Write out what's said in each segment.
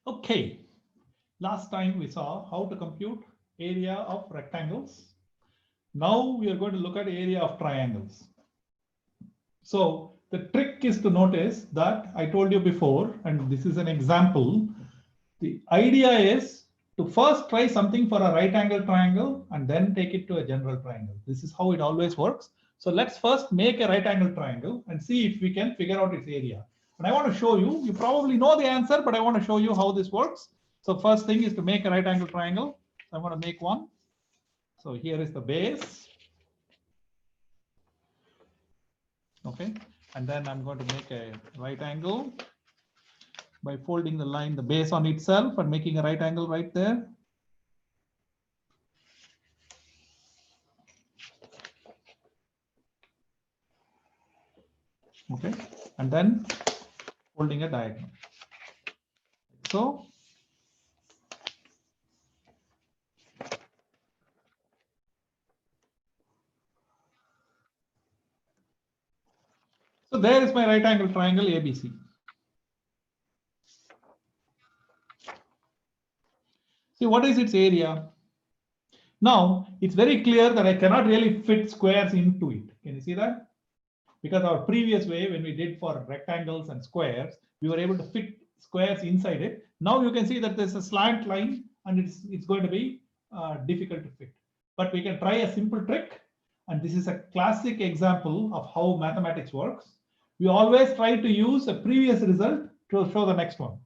Okay, last time we saw how to compute area of rectangles. Now we are going to look at area of triangles. So the trick is to notice that I told you before, and this is an example. The idea is to first try something for a right angle triangle and then take it to a general triangle. This is how it always works. So let's first make a right angle triangle and see if we can figure out its area. And I want to show you, you probably know the answer, but I want to show you how this works. So first thing is to make a right angle triangle. So I'm going to make one. So here is the base. Okay. And then I'm going to make a right angle by folding the line, the base on itself and making a right angle right there. Okay. And then folding a diagonal. So there is my right angle triangle ABC. See, what is its area? Now, it's very clear that I cannot really fit squares into it. Can you see that? Because our previous way, when we did for rectangles and squares, we were able to fit squares inside it. Now you can see that there's a slant line and it's going to be difficult to fit. But we can try a simple trick. And this is a classic example of how mathematics works. We always try to use a previous result to show the next one.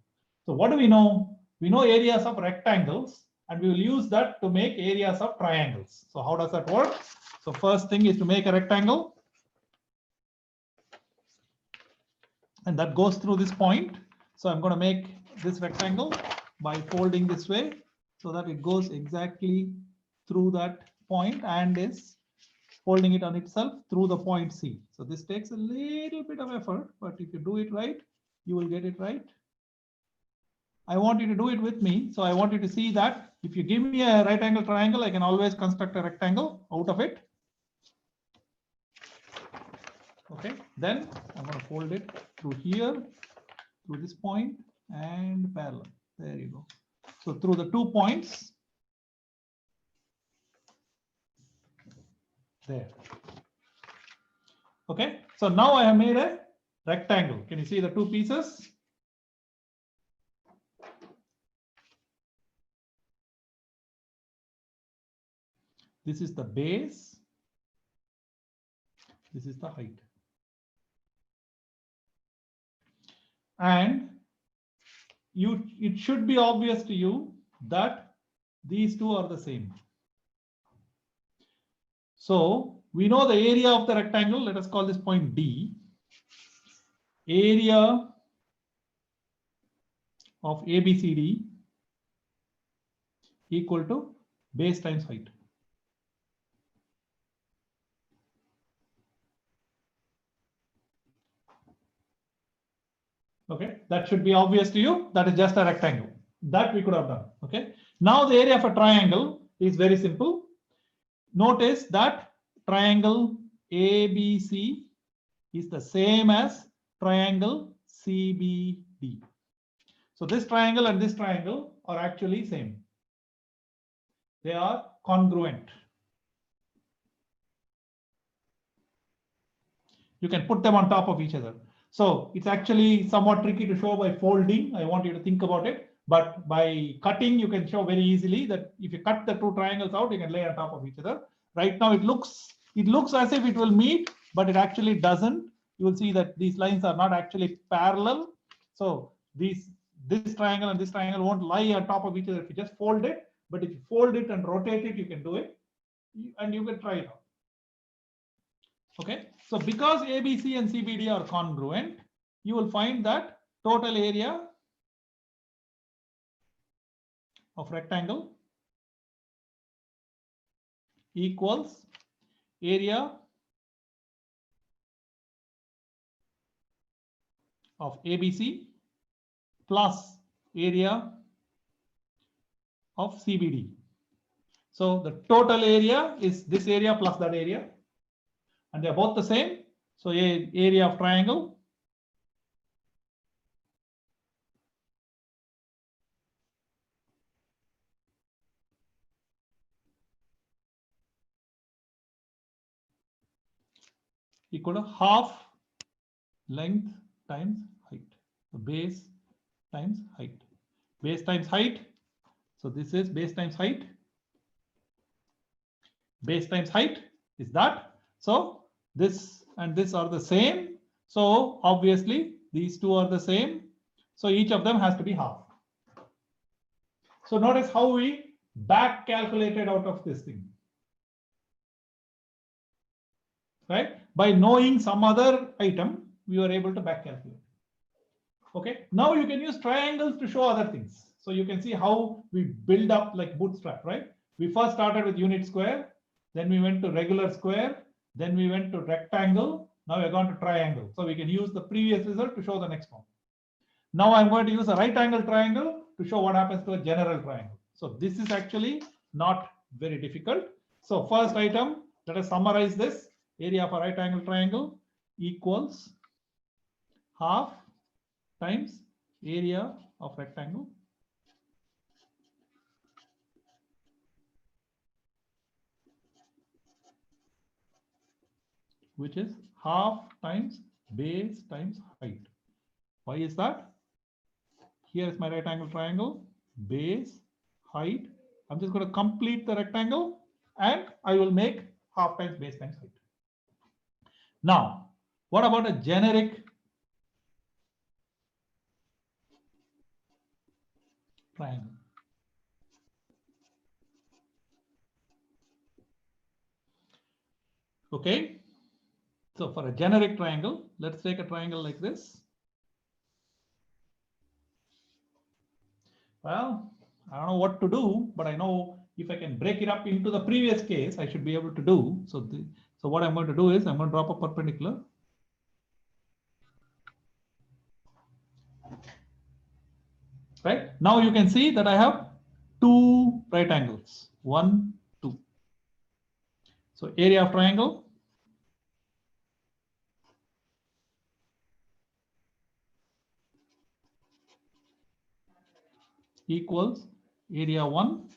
So what do we know? We know areas of rectangles, and we will use that to make areas of triangles. So how does that work? So first thing is to make a rectangle. And that goes through this point. So I'm going to make this rectangle by folding this way so that it goes exactly through that point and is folding it on itself through the point C. So this takes a little bit of effort, but if you do it right, you will get it right. I want you to do it with me. So I want you to see that if you give me a right angle triangle, I can always construct a rectangle out of it. Okay, then I'm going to fold it through here, through this point and parallel. There you go. So through the 2 points. There. Okay, so now I have made a rectangle. Can you see the 2 pieces? This is the base. This is the height. And it should be obvious to you that these two are the same. So we know the area of the rectangle. Let us call this point D. Area of ABCD equal to base times height. Okay, that should be obvious to you. That is just a rectangle that we could have done. Okay, now the area of a triangle is very simple. Notice that triangle ABC is the same as triangle CBD. So this triangle and this triangle are actually same. They are congruent. You can put them on top of each other. So it's actually somewhat tricky to show by folding. I want you to think about it. But by cutting, you can show very easily that if you cut the 2 triangles out, you can lay on top of each other. Right now, it looks as if it will meet, but it actually doesn't. You will see that these lines are not actually parallel. So this triangle and this triangle won't lie on top of each other if you just fold it. But if you fold it and rotate it, you can do it, and you can try it out. Okay, so because ABC and CBD are congruent, you will find that total area of rectangle equals area of ABC plus area of CBD. So the total area is this area plus that area, and they're both the same. So area of triangle equal to half length times height. So base times height. Base times height. So this is base times height. Base times height is that. So this and this are the same. So obviously these two are the same. So each of them has to be half. So notice how we back calculated out of this thing. Right? By knowing some other item, we were able to back calculate. Okay. Now you can use triangles to show other things. So you can see how we build up like bootstrap, right? We first started with unit square, then we went to regular square, then we went to rectangle. Now we're going to triangle. So we can use the previous result to show the next one. Now I'm going to use a right angle triangle to show what happens to a general triangle. So this is actually not very difficult. So first item, let us summarize this. Area of a right angle triangle equals half times area of rectangle which is half times base times height. Why is that? Here is my right angle triangle, base, height. I'm just going to complete the rectangle and I will make half times base times height. Now, what about a generic triangle? Okay. So for a generic triangle, let's take a triangle like this. Well, I don't know what to do, but I know if I can break it up into the previous case, I should be able to do. So what I'm going to do is I'm going to drop a perpendicular. Right now you can see that I have two right angles, 1, 2. So area of triangle equals area 1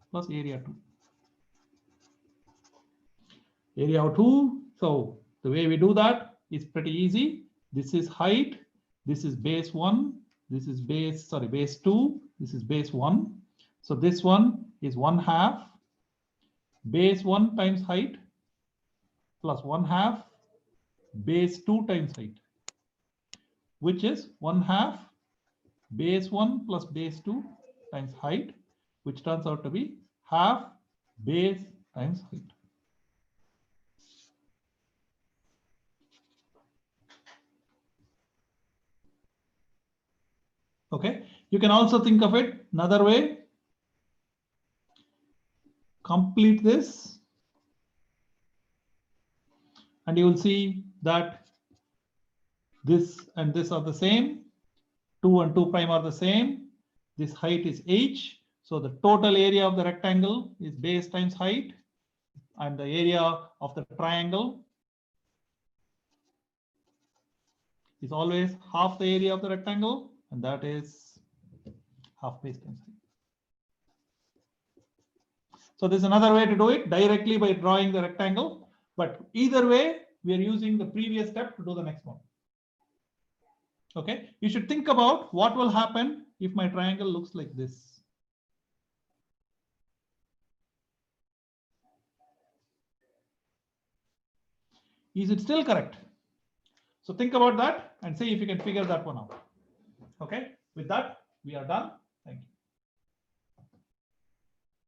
plus area 2. Area of 2. So the way we do that is pretty easy. This is height. This is base 1. This is base 2. This is base 1. So this one is 1/2 base 1 times height plus 1/2 base 2 times height, which is 1/2 base 1 plus base 2 times height, which turns out to be half base times height. Okay, you can also think of it another way. Complete this and you will see that this and this are the same. 2 and 2 prime are the same. This height is h. So the total area of the rectangle is base times height, and the area of the triangle is always half the area of the rectangle, and that is half base times height. So there's another way to do it directly by drawing the rectangle, but either way, we are using the previous step to do the next one. Okay, you should think about what will happen if my triangle looks like this. Is it still correct? So think about that and see if you can figure that one out. Okay, with that, we are done.